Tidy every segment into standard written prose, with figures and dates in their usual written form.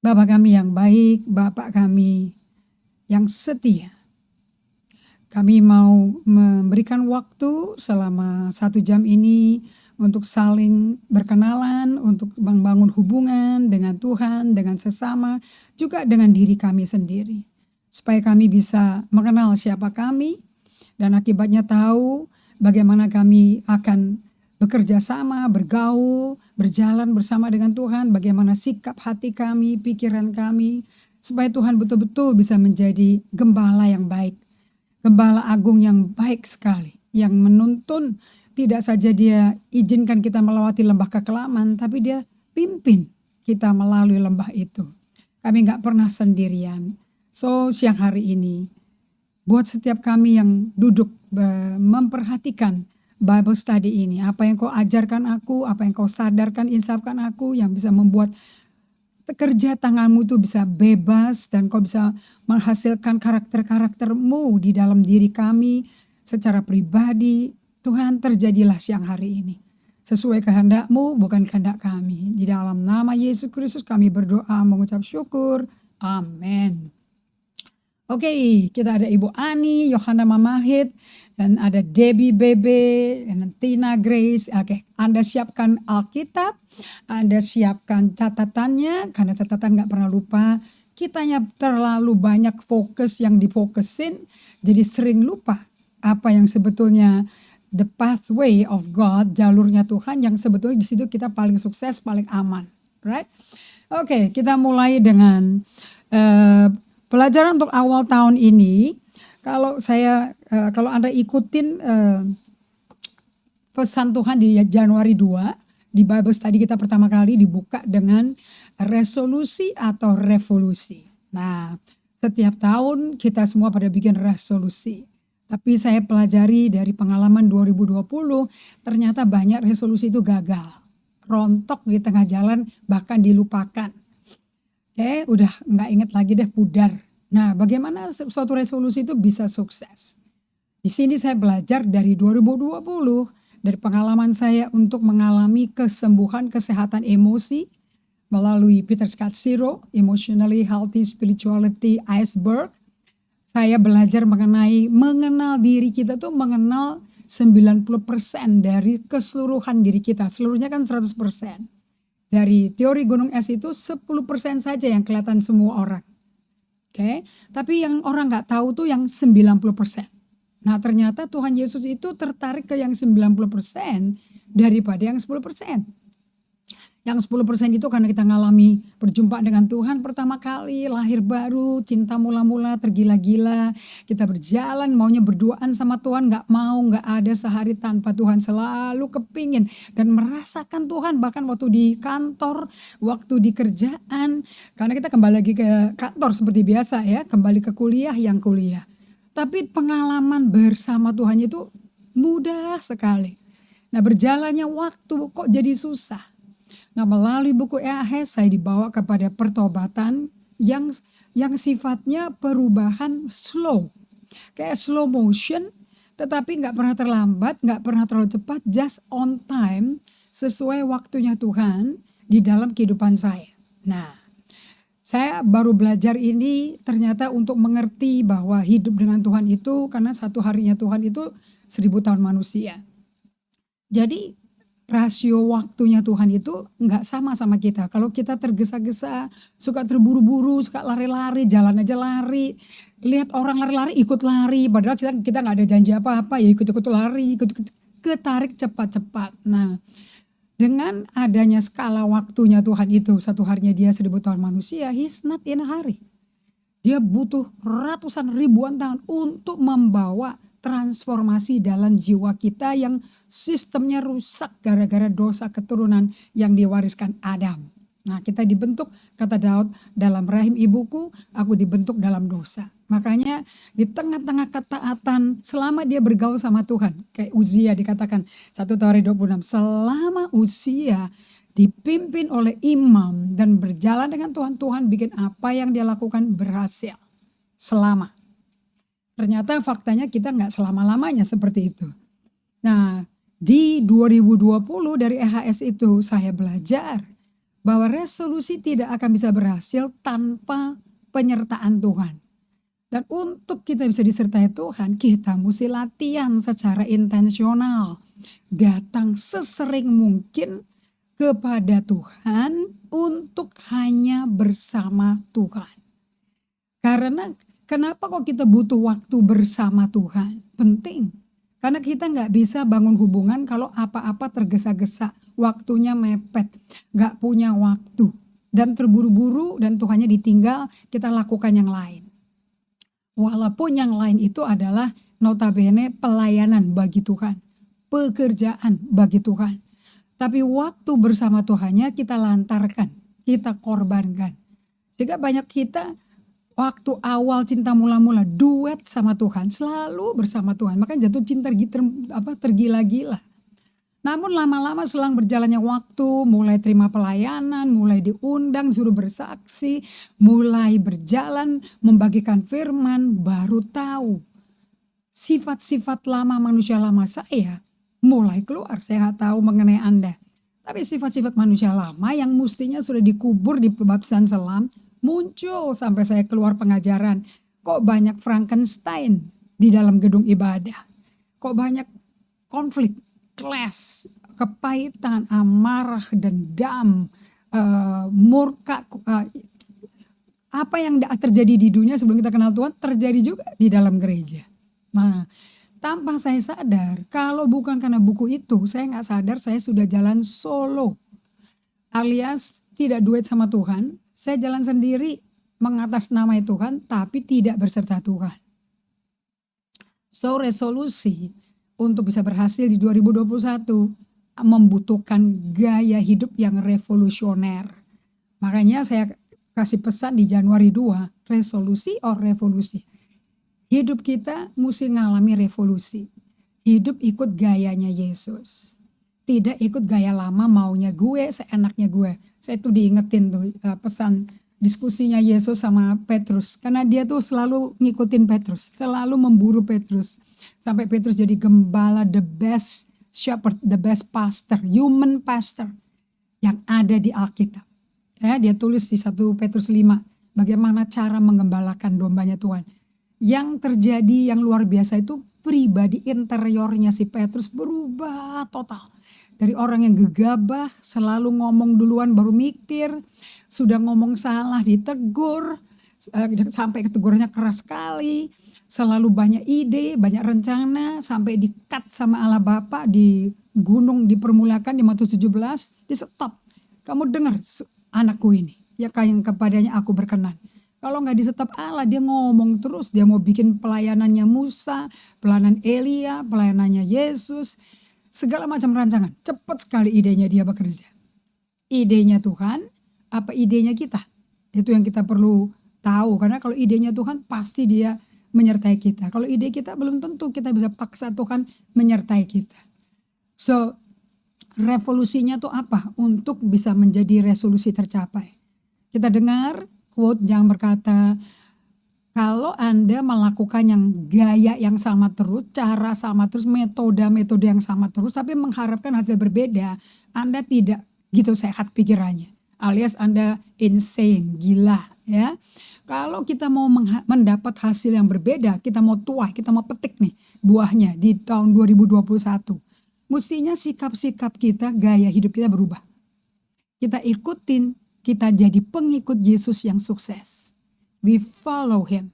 Bapa kami yang baik, Bapa kami yang setia. Kami mau memberikan waktu selama 1 jam ini untuk saling berkenalan, untuk membangun hubungan dengan Tuhan, dengan sesama, juga dengan diri kami sendiri. Supaya kami bisa mengenal siapa kami dan akibatnya tahu bagaimana kami akan bekerja sama, bergaul, berjalan bersama dengan Tuhan, bagaimana sikap hati kami, pikiran kami, supaya Tuhan betul-betul bisa menjadi gembala yang baik. Gembala agung yang baik sekali, yang menuntun tidak saja dia izinkan kita melewati lembah kekelaman, tapi dia pimpin kita melalui lembah itu. Kami gak pernah sendirian. So siang hari ini, buat setiap kami yang duduk memperhatikan Bible study ini, apa yang kau ajarkan aku, apa yang kau sadarkan, insafkan aku, yang bisa membuat kerja tanganmu itu bisa bebas dan kau bisa menghasilkan karakter-karaktermu di dalam diri kami secara pribadi. Tuhan, terjadilah siang hari ini sesuai kehendakmu, bukan kehendak kami. Di dalam nama Yesus Kristus kami berdoa mengucap syukur. Amin. Oke, kita ada Ibu Ani, Yohana Mamahit, dan ada Debbie Bebe, dan Tina Grace. Oke, Anda siapkan Alkitab, Anda siapkan catatannya, karena catatan gak pernah lupa. Kitanya terlalu banyak fokus yang difokusin, jadi sering lupa apa yang sebetulnya the pathway of God, jalurnya Tuhan yang sebetulnya di situ kita paling sukses, paling aman, right? Oke, kita mulai dengan pelajaran untuk awal tahun ini. Kalau Anda ikutin pesan Tuhan di Januari 2, di Bible study kita pertama kali dibuka dengan resolusi atau revolusi. Nah, setiap tahun kita semua pada bikin resolusi. Tapi saya pelajari dari pengalaman 2020, ternyata banyak resolusi itu gagal. Rontok di tengah jalan, bahkan dilupakan. Oke, udah nggak inget lagi deh, pudar. Nah, bagaimana suatu resolusi itu bisa sukses? Di sini saya belajar dari 2020, dari pengalaman saya untuk mengalami kesembuhan kesehatan emosi melalui Peter Scott Zero, Emotionally Healthy Spirituality Iceberg. Saya belajar mengenal diri kita tuh mengenal 90% dari keseluruhan diri kita. Seluruhnya kan 100%. Dari teori gunung es itu 10% saja yang kelihatan semua orang. Oke, tapi yang orang gak tahu tuh yang 90%. Nah ternyata Tuhan Yesus itu tertarik ke yang 90% daripada yang 10%. Yang 10% itu karena kita ngalami berjumpa dengan Tuhan pertama kali, lahir baru, cinta mula-mula, tergila-gila. Kita berjalan maunya berduaan sama Tuhan, gak ada sehari tanpa Tuhan, selalu kepingin dan merasakan Tuhan bahkan waktu di kantor, waktu di kerjaan. Karena kita kembali lagi ke kantor seperti biasa ya, kembali ke kuliah yang kuliah. Tapi pengalaman bersama Tuhan itu mudah sekali. Nah berjalannya waktu kok jadi susah. Nah melalui buku EAHS saya dibawa kepada pertobatan yang sifatnya perubahan slow. Kayak slow motion tetapi gak pernah terlambat, gak pernah terlalu cepat, just on time sesuai waktunya Tuhan di dalam kehidupan saya. Nah saya baru belajar ini ternyata untuk mengerti bahwa hidup dengan Tuhan itu karena satu harinya Tuhan itu 1000 tahun manusia. Jadi rasio waktunya Tuhan itu nggak sama kita. Kalau kita tergesa-gesa, suka terburu-buru, suka lari-lari, jalan aja lari. Lihat orang lari-lari, ikut lari. Padahal kita nggak ada janji apa-apa, ya ikut-ikut lari, ketarik cepat-cepat. Nah, dengan adanya skala waktunya Tuhan itu, satu harinya dia 1000 tahun manusia, he's not in a hurry. Dia butuh ratusan ribuan tahun untuk membawa transformasi dalam jiwa kita yang sistemnya rusak gara-gara dosa keturunan yang diwariskan Adam. Nah kita dibentuk, kata Daud, dalam rahim ibuku aku dibentuk dalam dosa. Makanya di tengah-tengah ketaatan selama dia bergaul sama Tuhan. Kayak Uzia dikatakan 1 Tawarikh 26. Selama Uzia dipimpin oleh imam dan berjalan dengan Tuhan, Tuhan bikin apa yang dia lakukan berhasil. Selama. Ternyata faktanya kita gak selama-lamanya seperti itu. Nah di 2020 dari EHS itu saya belajar bahwa resolusi tidak akan bisa berhasil tanpa penyertaan Tuhan. Dan untuk kita bisa disertai Tuhan, kita mesti latihan secara intensional. Datang sesering mungkin kepada Tuhan untuk hanya bersama Tuhan. Karena kenapa kok kita butuh waktu bersama Tuhan? Penting. Karena kita nggak bisa bangun hubungan kalau apa-apa tergesa-gesa. Waktunya mepet. Nggak punya waktu. Dan terburu-buru dan Tuhannya ditinggal, kita lakukan yang lain. Walaupun yang lain itu adalah notabene pelayanan bagi Tuhan. Pekerjaan bagi Tuhan. Tapi waktu bersama Tuhannya kita lantarkan. Kita korbankan. Sehingga banyak kita waktu awal cinta mula-mula duet sama Tuhan. Selalu bersama Tuhan. Makanya jatuh cinta tergila-gila. Namun lama-lama selang berjalannya waktu, mulai terima pelayanan, mulai diundang, disuruh bersaksi, mulai berjalan, membagikan firman, baru tahu sifat-sifat lama manusia lama saya mulai keluar. Saya nggak tahu mengenai Anda. Tapi sifat-sifat manusia lama yang mestinya sudah dikubur di baptisan selam, muncul sampai saya keluar pengajaran. Kok banyak Frankenstein di dalam gedung ibadah? Kok banyak konflik? Clash, kepahitan, amarah, dendam, murka, apa yang terjadi di dunia sebelum kita kenal Tuhan terjadi juga di dalam gereja. Nah, tanpa saya sadar, kalau bukan karena buku itu, saya nggak sadar saya sudah jalan solo, alias tidak duet sama Tuhan. Saya jalan sendiri mengatasnamai Tuhan, tapi tidak berserta Tuhan. So resolusi untuk bisa berhasil di 2021 membutuhkan gaya hidup yang revolusioner. Makanya saya kasih pesan di Januari 2, resolusi or revolusi. Hidup kita mesti ngalami revolusi. Hidup ikut gayanya Yesus. Tidak ikut gaya lama maunya gue, seenaknya gue. Saya tuh diingetin tuh pesan diskusinya Yesus sama Petrus. Karena dia tuh selalu ngikutin Petrus. Selalu memburu Petrus. Sampai Petrus jadi gembala, the best shepherd, the best pastor, human pastor yang ada di Alkitab. Ya, dia tulis di 1 Petrus 5. Bagaimana cara menggembalakan dombanya Tuhan. Yang terjadi yang luar biasa itu pribadi interiornya si Petrus berubah total. Dari orang yang gegabah, selalu ngomong duluan baru mikir, sudah ngomong salah ditegur, sampai ketegurannya keras sekali, selalu banyak ide, banyak rencana, sampai di-cut sama Allah Bapa di gunung dipermulakan di Matius 17, di stop. Kamu dengar anakku ini, ya yang kepadanya aku berkenan. Kalau nggak di stop Allah, dia ngomong terus, dia mau bikin pelayanannya Musa, pelayanan Elia, pelayanannya Yesus, segala macam rancangan. Cepat sekali idenya dia bekerja. Idenya Tuhan, apa idenya kita? Itu yang kita perlu tahu. Karena kalau idenya Tuhan pasti dia menyertai kita. Kalau ide kita belum tentu kita bisa paksa Tuhan menyertai kita. So revolusinya tuh apa? Untuk bisa menjadi resolusi tercapai. Kita dengar quote yang berkata, kalau Anda melakukan yang gaya yang sama terus, cara sama terus, metode yang sama terus, tapi mengharapkan hasil berbeda, Anda tidak gitu sehat pikirannya. Alias Anda insane, gila ya. Kalau kita mau mendapat hasil yang berbeda, kita mau tuai, kita mau petik nih buahnya di tahun 2021. Mestinya sikap-sikap kita, gaya hidup kita berubah. Kita ikutin, kita jadi pengikut Yesus yang sukses. We follow him.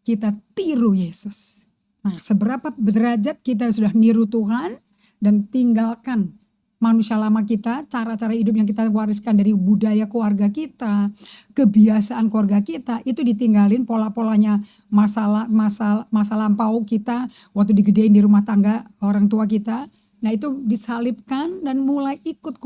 Kita tiru Yesus. Nah, seberapa derajat kita sudah niru Tuhan dan tinggalkan manusia lama kita, cara-cara hidup yang kita wariskan dari budaya keluarga kita, kebiasaan keluarga kita, itu ditinggalin pola-polanya masa lampau kita waktu digedein di rumah tangga orang tua kita. Nah, itu disalibkan dan mulai ikut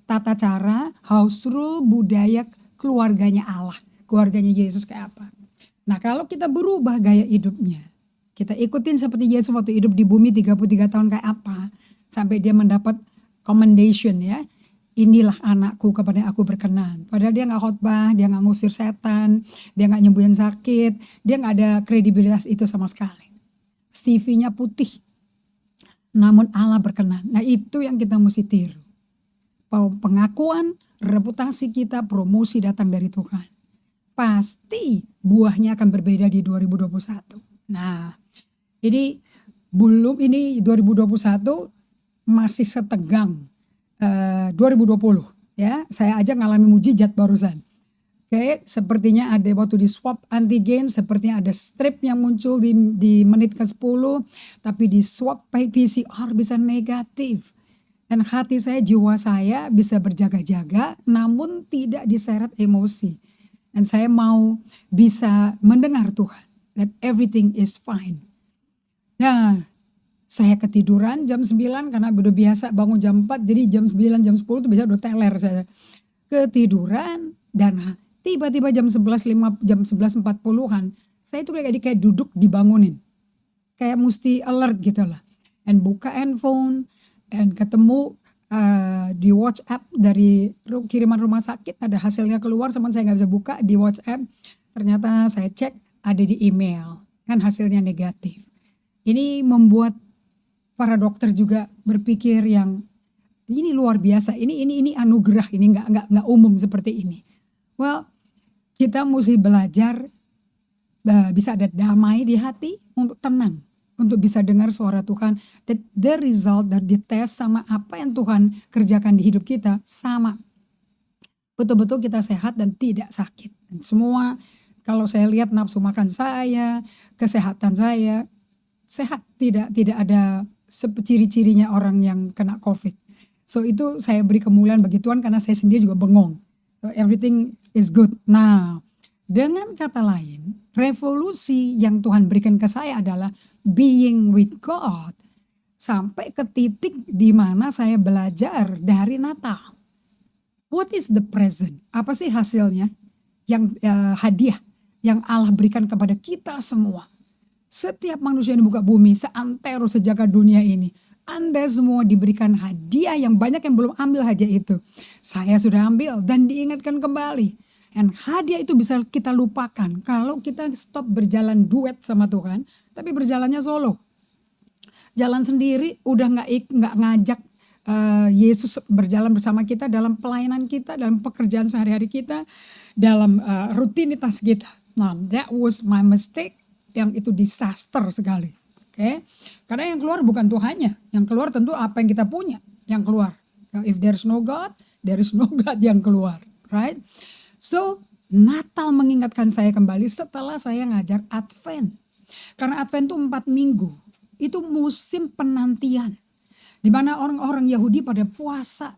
tata cara, house rule, budaya keluarganya Allah. Keluarganya Yesus kayak apa. Nah, kalau kita berubah gaya hidupnya, kita ikutin seperti Yesus waktu hidup di bumi 33 tahun kayak apa, sampai dia mendapat commendation ya. Inilah anakku kepada aku berkenan. Padahal dia gak khotbah, dia gak ngusir setan, dia gak nyembuhin sakit, dia gak ada kredibilitas itu sama sekali. CV-nya putih, namun Allah berkenan. Nah, itu yang kita mesti tiru. pengakuan, reputasi kita, promosi datang dari Tuhan. Pasti buahnya akan berbeda di 2021. Nah, ini 2021 masih setegang 2020 ya. Saya aja ngalami mujizat barusan. Oke, sepertinya ada waktu di swab antigen, sepertinya ada strip yang muncul di menit ke-10, tapi di swab PCR bisa negatif. Dan hati saya, jiwa saya bisa berjaga-jaga, namun tidak diseret emosi. Dan saya mau bisa mendengar Tuhan, that everything is fine. Nah, saya ketiduran jam 9 karena udah biasa bangun jam 4, jadi jam 9, jam 10 tuh biasa udah teler saya. Ketiduran dan tiba-tiba jam 11.40-an, saya tuh kayak duduk dibangunin. Kayak mesti alert gitu lah. Dan buka handphone, dan ketemu di WhatsApp dari kiriman rumah sakit, ada hasilnya keluar, cuman saya gak bisa buka di WhatsApp. Ternyata saya cek ada di email, kan hasilnya negatif. Ini membuat para dokter juga berpikir yang ini luar biasa, ini anugerah, ini nggak umum seperti ini. Well, kita mesti belajar bisa ada damai di hati untuk tenang, untuk bisa dengar suara Tuhan. The result dari tes sama apa yang Tuhan kerjakan di hidup kita sama. Betul-betul kita sehat dan tidak sakit. Dan semua kalau saya lihat nafsu makan saya, kesehatan saya sehat, tidak ada ciri-cirinya orang yang kena COVID. So itu saya beri kemuliaan bagi Tuhan karena saya sendiri juga bengong. So everything is good. Nah, dengan kata lain, revolusi yang Tuhan berikan ke saya adalah being with God. Sampai ke titik di mana saya belajar dari Natal. What is the present? Apa sih hasilnya? Yang hadiah yang Allah berikan kepada kita semua. Setiap manusia yang dibuka bumi, seantero sejagat dunia ini, Anda semua diberikan hadiah yang banyak yang belum ambil hadiah itu. Saya sudah ambil dan diingatkan kembali. Dan hadiah itu bisa kita lupakan kalau kita stop berjalan duet sama Tuhan, tapi berjalannya solo. Jalan sendiri, udah nggak ngajak Yesus berjalan bersama kita dalam pelayanan kita, dalam pekerjaan sehari-hari kita, dalam rutinitas kita. Nah, that was my mistake. Yang itu disaster sekali. Okay? Karena yang keluar bukan Tuhannya. Yang keluar tentu apa yang kita punya yang keluar. If there's no God, there is no God yang keluar. Right? So, Natal mengingatkan saya kembali setelah saya ngajar Advent. Karena Advent itu 4 minggu. Itu musim penantian. Di mana orang-orang Yahudi pada puasa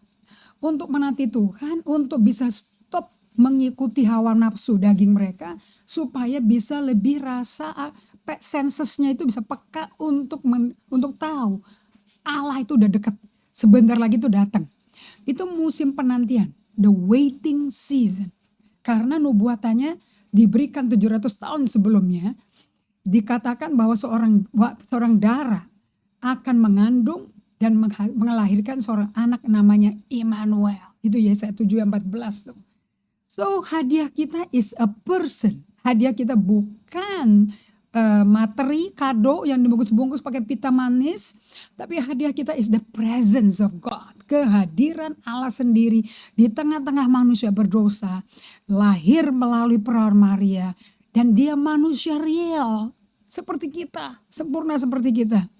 untuk menanti Tuhan, untuk bisa stop mengikuti hawa nafsu daging mereka, supaya bisa lebih rasa sensesnya itu bisa peka untuk tahu Allah itu udah dekat, sebentar lagi itu datang. Itu musim penantian, the waiting season. Karena nubuatannya diberikan 700 tahun sebelumnya, dikatakan bahwa seorang darah akan mengandung dan melahirkan seorang anak namanya Immanuel. Itu Yesaya 7:14 tuh. So hadiah kita is a person. Hadiah kita bukan materi, kado yang dibungkus-bungkus pakai pita manis. Tapi hadiah kita is the presence of God. Kehadiran Allah sendiri di tengah-tengah manusia berdosa. Lahir melalui perawan Maria. Dan dia manusia real. Seperti kita, sempurna seperti kita.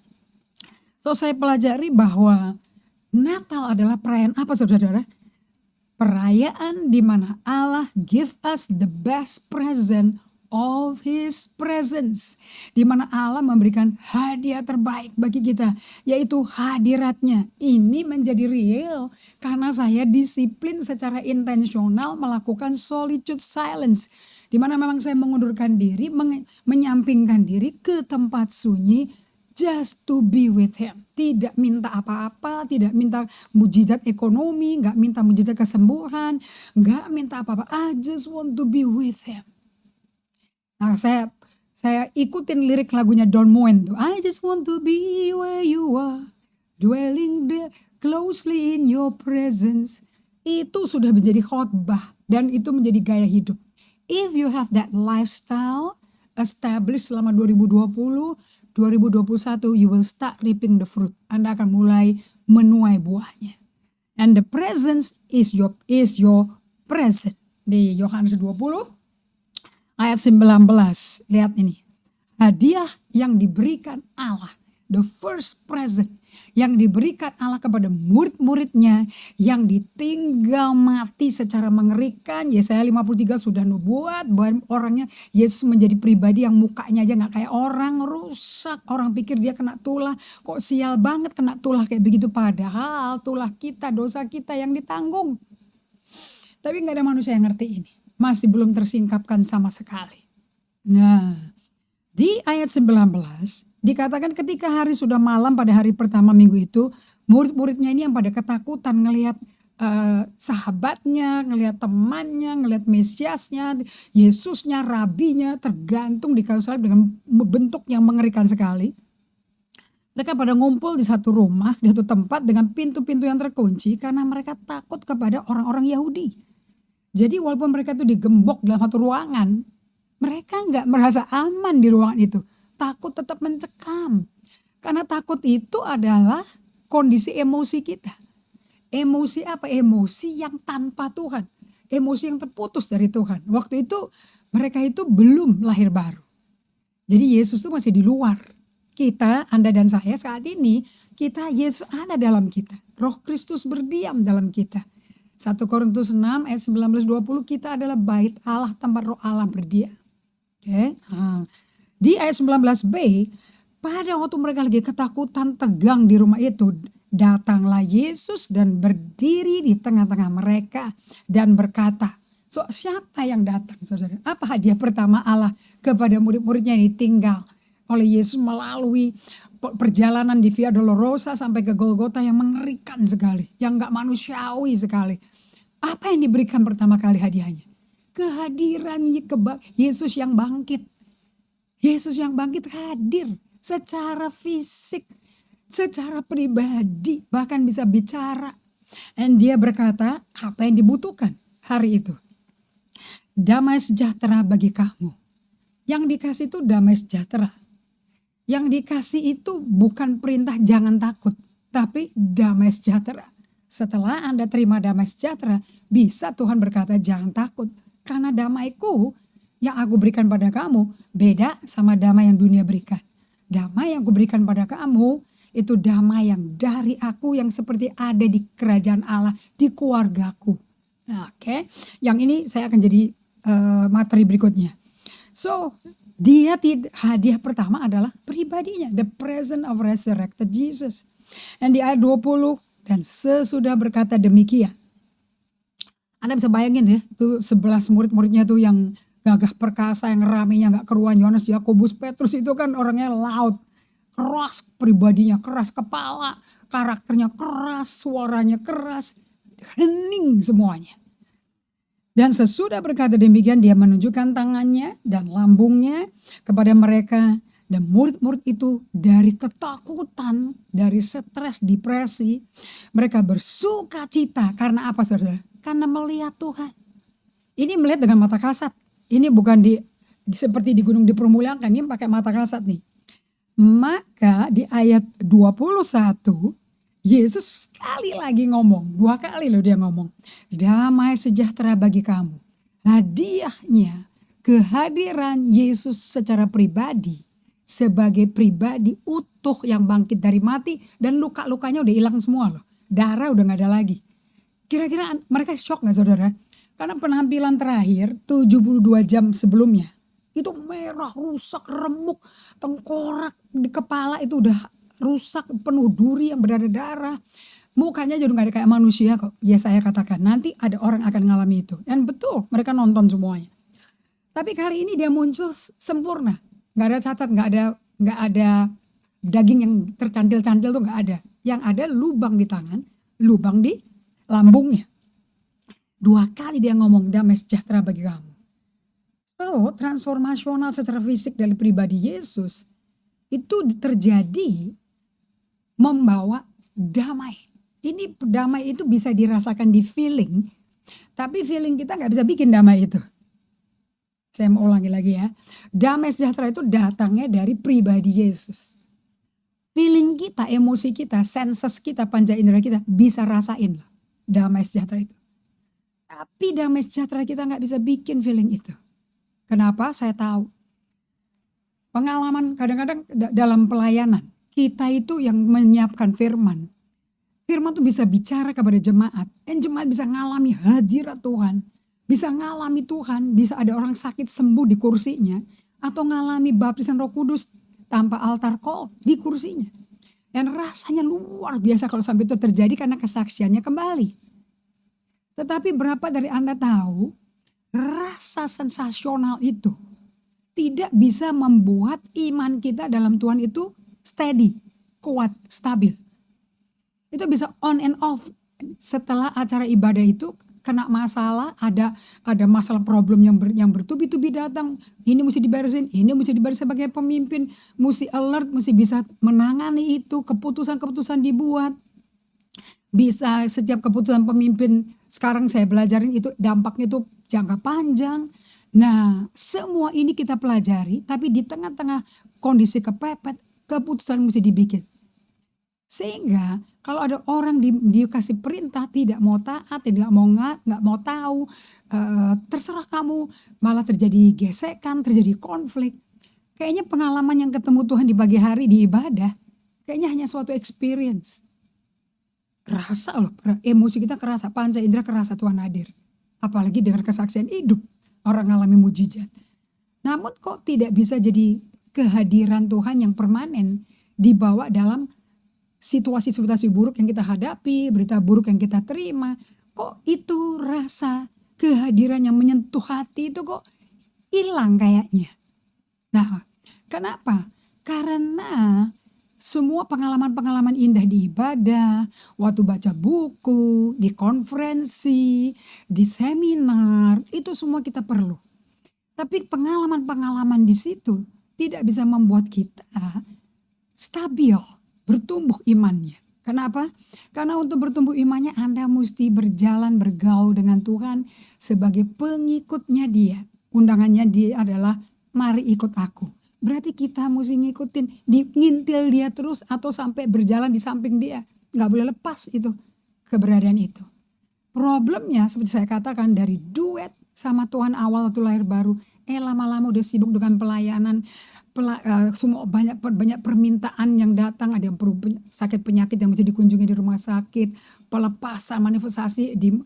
So saya pelajari bahwa Natal adalah perayaan apa saudara-saudara? Perayaan di mana Allah give us the best present of His presence. Di mana Allah memberikan hadiah terbaik bagi kita, yaitu hadiratnya. Ini menjadi real karena saya disiplin secara intensional melakukan solitude silence. Di mana memang saya mengundurkan diri, menyampingkan diri ke tempat sunyi, just to be with Him. Tidak minta apa-apa, tidak minta mujizat ekonomi, gak minta mujizat kesembuhan, gak minta apa-apa. I just want to be with Him. Nah saya ikutin lirik lagunya Don Moen tuh. I just want to be where you are, dwelling closely in your presence. Itu sudah menjadi khotbah dan itu menjadi gaya hidup. If you have that lifestyle established selama 2020, 2021 you will start reaping the fruit. Anda akan mulai menuai buahnya. And the presence is your present. Di Yohanes 20 ayat 19. Lihat ini. Hadiah yang diberikan Allah. The first present yang diberikan Allah kepada murid-muridnya yang ditinggal mati secara mengerikan. Yesaya 53 sudah nubuat bahwa orangnya Yesus menjadi pribadi yang mukanya aja gak kayak orang, rusak. Orang pikir dia kena tulah, kok sial banget kena tulah kayak begitu. Padahal tulah kita, dosa kita yang ditanggung. Tapi gak ada manusia yang ngerti ini. Masih belum tersingkapkan sama sekali. Nah, di ayat 19 dikatakan ketika hari sudah malam pada hari pertama minggu itu, murid-muridnya ini yang pada ketakutan ngelihat sahabatnya, ngelihat temannya, ngelihat Mesiasnya, Yesusnya, rabinya tergantung di kayu salib dengan bentuk yang mengerikan sekali. Mereka pada ngumpul di satu rumah, di satu tempat dengan pintu-pintu yang terkunci karena mereka takut kepada orang-orang Yahudi. Jadi walaupun mereka itu digembok dalam satu ruangan, mereka nggak merasa aman di ruangan itu. Takut tetap mencekam. Karena takut itu adalah kondisi emosi kita. Emosi apa? Emosi yang tanpa Tuhan. Emosi yang terputus dari Tuhan. Waktu itu mereka itu belum lahir baru. Jadi Yesus itu masih di luar. Kita, Anda dan saya saat ini, Yesus ada dalam kita. Roh Kristus berdiam dalam kita. 1 Korintus 6 ayat 19-20, kita adalah bait Allah, tempat roh Allah berdiam. Oke. Di ayat 19b, pada waktu mereka lagi ketakutan tegang di rumah itu, datanglah Yesus dan berdiri di tengah-tengah mereka dan berkata, so siapa yang datang saudara? Apa hadiah pertama Allah kepada murid-muridnya yang ditinggal oleh Yesus melalui perjalanan di Via Dolorosa sampai ke Golgota yang mengerikan sekali, yang gak manusiawi sekali. Apa yang diberikan pertama kali hadiahnya? Kehadiran Yesus yang bangkit. Yesus yang bangkit hadir secara fisik, secara pribadi, bahkan bisa bicara. Dan dia berkata apa yang dibutuhkan hari itu. Damai sejahtera bagi kamu. Yang dikasih itu damai sejahtera. Yang dikasih itu bukan perintah jangan takut, tapi damai sejahtera. Setelah Anda terima damai sejahtera, bisa Tuhan berkata jangan takut. Karena damaiku yang aku berikan pada kamu beda sama damai yang dunia berikan. Damai yang aku berikan pada kamu itu damai yang dari aku yang seperti ada di kerajaan Allah, di keluargaku. Oke. Yang ini saya akan jadi materi berikutnya. So, hadiah pertama adalah pribadinya. The presence of resurrected Jesus. Dan di ayat 20, dan sesudah berkata demikian. Anda bisa bayangin ya, tuh 11 murid-muridnya tuh yang gagah perkasa, yang ramenya gak keruan. Yohanes, Yakobus, Petrus itu kan orangnya loud, keras pribadinya, keras kepala, karakternya keras, suaranya keras, hening semuanya. Dan sesudah berkata demikian, dia menunjukkan tangannya dan lambungnya kepada mereka. Dan murid-murid itu dari ketakutan, dari stres, depresi, mereka bersuka cita. Karena apa saudara? Karena melihat Tuhan. Ini melihat dengan mata kasat. Ini bukan seperti di gunung dipermuliakan, ini pakai mata kasat nih. Maka di ayat 21, Yesus sekali lagi ngomong, 2 kali loh dia ngomong. Damai sejahtera bagi kamu. Hadiahnya kehadiran Yesus secara pribadi. Sebagai pribadi utuh yang bangkit dari mati. Dan luka-lukanya udah hilang semua loh. Darah udah gak ada lagi. Kira-kira mereka shock gak saudara? Karena penampilan terakhir 72 jam sebelumnya. Itu merah, rusak, remuk, tengkorak di kepala itu udah rusak, penuh duri yang berdarah-darah. Mukanya jadi gak ada kayak manusia kok. Ya saya katakan nanti ada orang akan ngalami itu. Dan betul mereka nonton semuanya. Tapi kali ini dia muncul sempurna. Gak ada cacat, gak ada daging yang tercantil-cantil tuh gak ada. Yang ada lubang di tangan, lubang di lambungnya. 2 kali dia ngomong damai sejahtera bagi kamu. So transformasional secara fisik dari pribadi Yesus itu terjadi membawa damai. Ini damai itu bisa dirasakan di feeling, tapi feeling kita gak bisa bikin damai itu. Saya mau ulangi lagi ya. Damai sejahtera itu datangnya dari pribadi Yesus. Feeling kita, emosi kita, senses kita, panca indera kita bisa rasain. damai sejahtera itu. Tapi damai sejahtera kita nggak bisa bikin feeling itu. Kenapa? Saya tahu. Pengalaman kadang-kadang dalam pelayanan, kita itu yang menyiapkan firman. Firman itu bisa bicara kepada jemaat. Dan jemaat bisa ngalami hadirat Tuhan. Bisa ngalami Tuhan, bisa ada orang sakit sembuh di kursinya. Atau ngalami baptisan Roh Kudus tanpa altar call di kursinya. Dan rasanya luar biasa kalau sampai itu terjadi karena kesaksiannya kembali. Tetapi berapa dari Anda tahu rasa sensasional itu tidak bisa membuat iman kita dalam Tuhan itu steady, kuat, stabil. Itu bisa on and off. Setelah acara ibadah itu kena masalah, ada masalah problem yang bertubi-tubi datang. Ini mesti diberesin, ini mesti diberesin sebagai pemimpin. Mesti alert, mesti bisa menangani itu. Keputusan-keputusan dibuat. Bisa setiap keputusan pemimpin sekarang saya belajarin itu dampaknya itu jangka panjang. Nah, semua ini kita pelajari, tapi di tengah-tengah kondisi kepepet, keputusan mesti dibikin. Sehingga kalau ada orang dikasih perintah tidak mau taat, nggak mau tahu, terserah kamu, malah terjadi gesekan, terjadi konflik. Kayaknya pengalaman yang ketemu Tuhan di pagi hari di ibadah, kayaknya hanya suatu experience. Kerasa loh, emosi kita kerasa, panca indera kerasa Tuhan hadir. Apalagi dengan kesaksian hidup. Orang ngalami mujizat. Namun kok tidak bisa jadi kehadiran Tuhan yang permanen dibawa dalam situasi-situasi buruk yang kita hadapi, berita buruk yang kita terima. Kok itu rasa kehadiran yang menyentuh hati itu kok hilang kayaknya. Nah, kenapa? Karena semua pengalaman-pengalaman indah di ibadah, waktu baca buku, di konferensi, di seminar, itu semua kita perlu. Tapi pengalaman-pengalaman di situ tidak bisa membuat kita stabil, bertumbuh imannya. Kenapa? Karena untuk bertumbuh imannya Anda mesti berjalan bergaul dengan Tuhan sebagai pengikutnya Dia. Undangannya Dia adalah mari ikut aku. Berarti kita mesti ngikutin, ngintil Dia terus atau sampai berjalan di samping Dia. Gak boleh lepas itu, keberadaan itu. Problemnya seperti saya katakan dari duet sama Tuhan awal waktu lahir baru. Lama-lama udah sibuk dengan pelayanan. Semua banyak permintaan yang datang. Ada yang perlu sakit penyakit yang mesti dikunjungi di rumah sakit. Pelepasan manifestasi di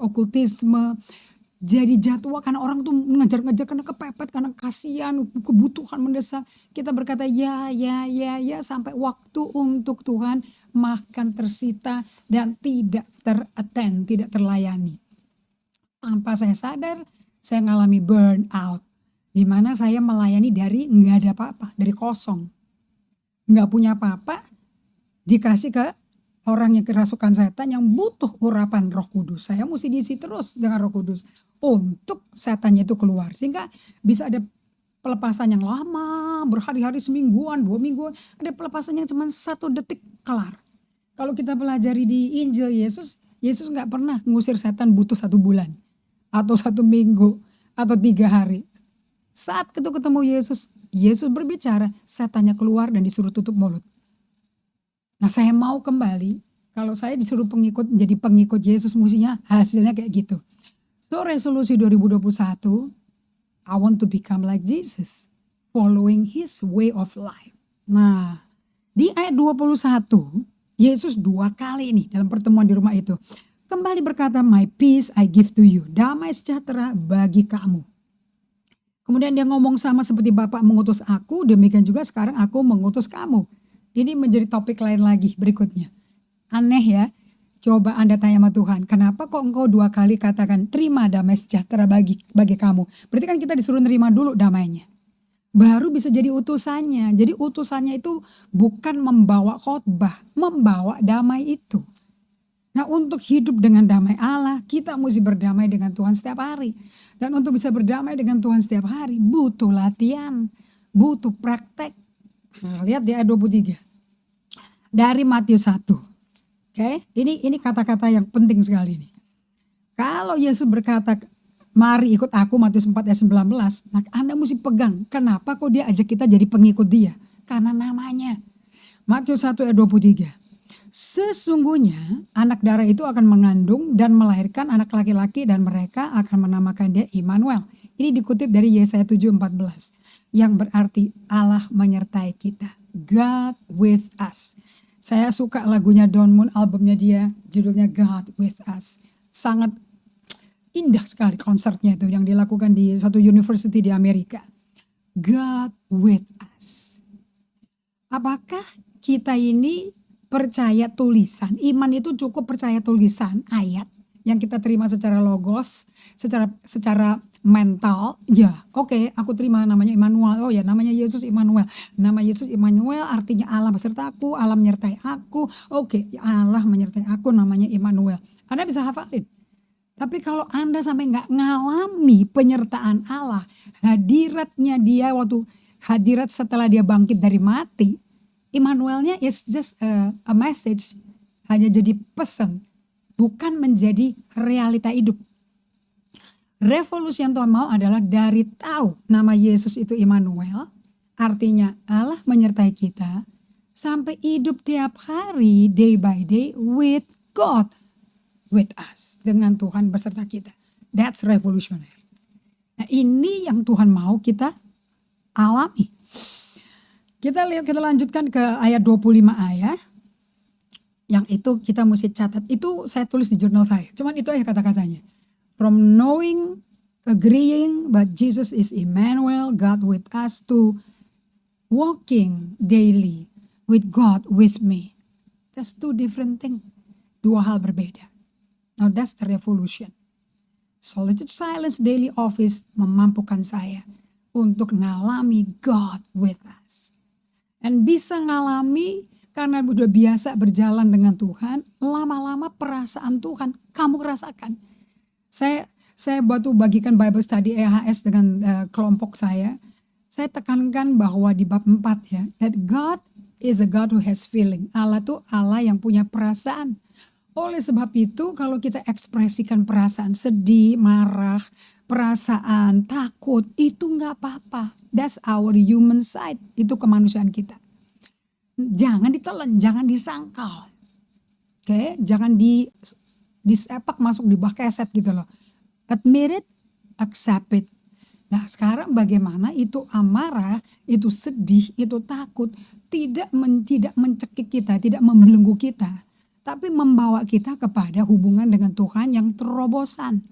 okultisme. Jadi jadwal karena orang tuh ngejar-ngejar karena kepepet, karena kasihan, kebutuhan mendesak. Kita berkata ya sampai waktu untuk Tuhan makan tersita dan tidak ter-attend, tidak terlayani. Tanpa saya sadar, saya ngalami burnout. Di mana saya melayani dari nggak ada apa-apa, dari kosong. Nggak punya apa-apa, dikasih ke orang yang kerasukan setan yang butuh urapan Roh Kudus. Saya mesti diisi terus dengan Roh Kudus untuk setannya itu keluar. Sehingga bisa ada pelepasan yang lama, berhari-hari, semingguan, 2 mingguan. Ada pelepasan yang cuma 1 detik kelar. Kalau kita pelajari di Injil Yesus gak pernah ngusir setan butuh 1 bulan. Atau 1 minggu, atau 3 hari. Saat ketemu Yesus berbicara, setannya keluar dan disuruh tutup mulut. Nah, saya mau kembali, kalau saya disuruh menjadi pengikut Yesus, mestinya hasilnya kayak gitu. So, resolusi 2021, I want to become like Jesus, following His way of life. Nah, di ayat 21, Yesus 2 kali nih dalam pertemuan di rumah itu. Kembali berkata, my peace I give to you, damai sejahtera bagi kamu. Kemudian dia ngomong sama seperti Bapa mengutus aku, demikian juga sekarang aku mengutus kamu. Ini menjadi topik lain lagi berikutnya. Aneh ya, coba Anda tanya sama Tuhan, kenapa kok engkau 2 kali katakan terima damai sejahtera bagi kamu. Berarti kan kita disuruh nerima dulu damainya. Baru bisa jadi utusannya. Jadi utusannya itu bukan membawa khotbah, membawa damai itu. Nah, untuk hidup dengan damai Allah, kita mesti berdamai dengan Tuhan setiap hari. Dan untuk bisa berdamai dengan Tuhan setiap hari, butuh latihan, butuh praktek. Nah, lihat di ayat 23. Dari Matius 1. Oke, ini kata-kata yang penting sekali nih. Kalau Yesus berkata, mari ikut aku, Matius 4 ayat 19. Nah, Anda mesti pegang. Kenapa kok dia ajak kita jadi pengikut dia? Karena namanya. Matius 1 ayat 23. Sesungguhnya anak darah itu akan mengandung dan melahirkan anak laki-laki dan mereka akan menamakan dia Immanuel. Ini dikutip dari Yesaya 7:14 yang berarti Allah menyertai kita. God with us. Saya suka lagunya Don Moon, albumnya dia, judulnya God with us. Sangat indah sekali konsernya itu yang dilakukan di satu university di Amerika. God with us. Apakah kita ini percaya tulisan? Iman itu cukup percaya tulisan ayat yang kita terima secara logos, secara mental. Ya, oke, aku terima namanya Immanuel. Oh ya, namanya Yesus Immanuel. Nama Yesus Immanuel artinya Allah besertaku, Allah menyertai aku. Oke, Allah menyertai aku, namanya Immanuel. Anda bisa hafalin. Tapi kalau Anda sampai nggak ngalami penyertaan Allah, hadiratnya dia waktu hadirat setelah dia bangkit dari mati, Immanuelnya is just a message, hanya jadi pesan, bukan menjadi realita hidup. Revolusi yang Tuhan mau adalah dari tahu nama Yesus itu Immanuel, artinya Allah menyertai kita, sampai hidup tiap hari, day by day, with God, with us, dengan Tuhan beserta kita. That's revolutionary. Nah, ini yang Tuhan mau kita alami. Kita lanjutkan ke ayat 25a ya. Yang itu kita mesti catat. Itu saya tulis di jurnal saya. Cuman itu aja kata-katanya. From knowing, agreeing but Jesus is Immanuel, God with us, to walking daily with God with me. That's two different things. Dua hal berbeda. Now that's the revolution. Solitude, silence, daily office memampukan saya untuk ngalami God with us. Dan bisa ngalami karena udah biasa berjalan dengan Tuhan, lama-lama perasaan Tuhan kamu rasakan. Saya bagikan Bible Study EHS dengan kelompok saya. Saya tekankan bahwa di bab 4 ya, that God is a God who has feeling. Allah tuh Allah yang punya perasaan. Oleh sebab itu kalau kita ekspresikan perasaan sedih, marah, perasaan takut, itu gak apa-apa. That's our human side, itu kemanusiaan kita. Jangan ditelan, jangan disangkal. Oke, jangan disepak masuk di bak keset gitu loh. Admit it, accept it. Nah sekarang bagaimana itu amarah, itu sedih, itu takut, tidak mencekik kita, tidak membelenggu kita. Tapi membawa kita kepada hubungan dengan Tuhan yang terobosan.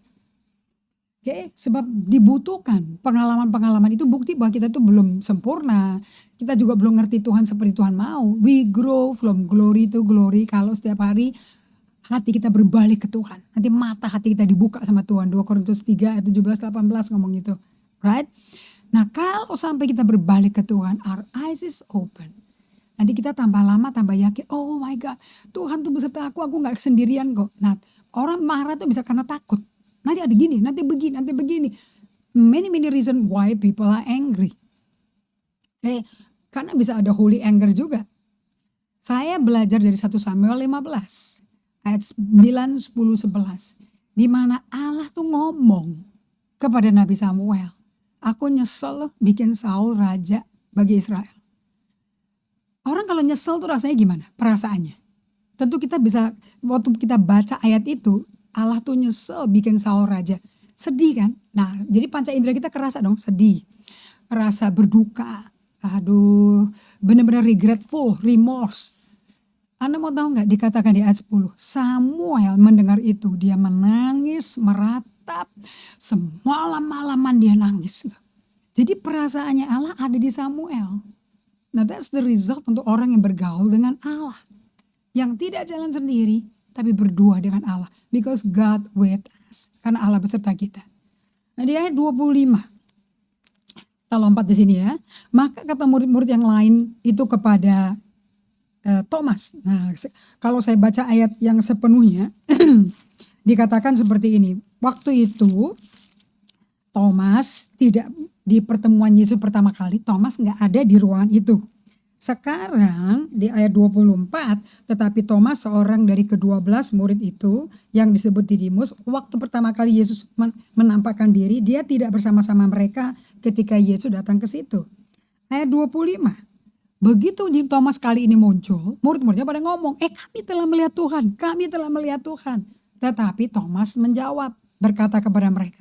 Oke, sebab dibutuhkan pengalaman-pengalaman itu bukti bahwa kita itu belum sempurna. Kita juga belum ngerti Tuhan seperti Tuhan mau. We grow from glory to glory kalau setiap hari hati kita berbalik ke Tuhan. Nanti mata hati kita dibuka sama Tuhan. 2 Korintus 3 ayat 17-18 ngomong itu. Right? Nah kalau sampai kita berbalik ke Tuhan, our eyes is open. Nanti kita tambah lama tambah yakin, oh my God, Tuhan tuh beserta aku gak sendirian kok. Nah orang marah tuh bisa karena takut. Nanti ada gini, nanti begini. Many reason why people are angry. Karena bisa ada holy anger juga. Saya belajar dari 1 Samuel 15 ayat 9, 10, 11. Di mana Allah tuh ngomong kepada Nabi Samuel, aku nyesel bikin Saul raja bagi Israel. Orang kalau nyesel tuh rasanya gimana? Perasaannya. Tentu kita bisa, waktu kita baca ayat itu, Allah tuh nyesel bikin Saul raja. Sedih kan? Nah jadi panca indera kita kerasa dong, sedih. Rasa berduka. Aduh, benar-benar regretful, remorse. Anda mau tahu gak dikatakan di ayat 10. Samuel mendengar itu, dia menangis, meratap. Semalam-malaman dia nangis. Jadi perasaannya Allah ada di Samuel. Nah that's the result untuk orang yang bergaul dengan Allah. Yang tidak jalan sendiri tapi berdua dengan Allah. Because God with us. Karena Allah beserta kita. Nah di ayat 25. Kita lompat di sini ya. Maka kata murid-murid yang lain itu kepada Thomas. Nah kalau saya baca ayat yang sepenuhnya. Dikatakan seperti ini. Waktu itu Thomas tidak di pertemuan Yesus pertama kali, Thomas gak ada di ruangan itu. Sekarang di ayat 24, tetapi Thomas seorang dari ke-12 murid itu yang disebut Didimus, waktu pertama kali Yesus menampakkan diri, dia tidak bersama-sama mereka ketika Yesus datang ke situ. Ayat 25, Begitu di Thomas kali ini muncul, murid-muridnya pada ngomong, kami telah melihat Tuhan, kami telah melihat Tuhan. Tetapi Thomas menjawab, berkata kepada mereka,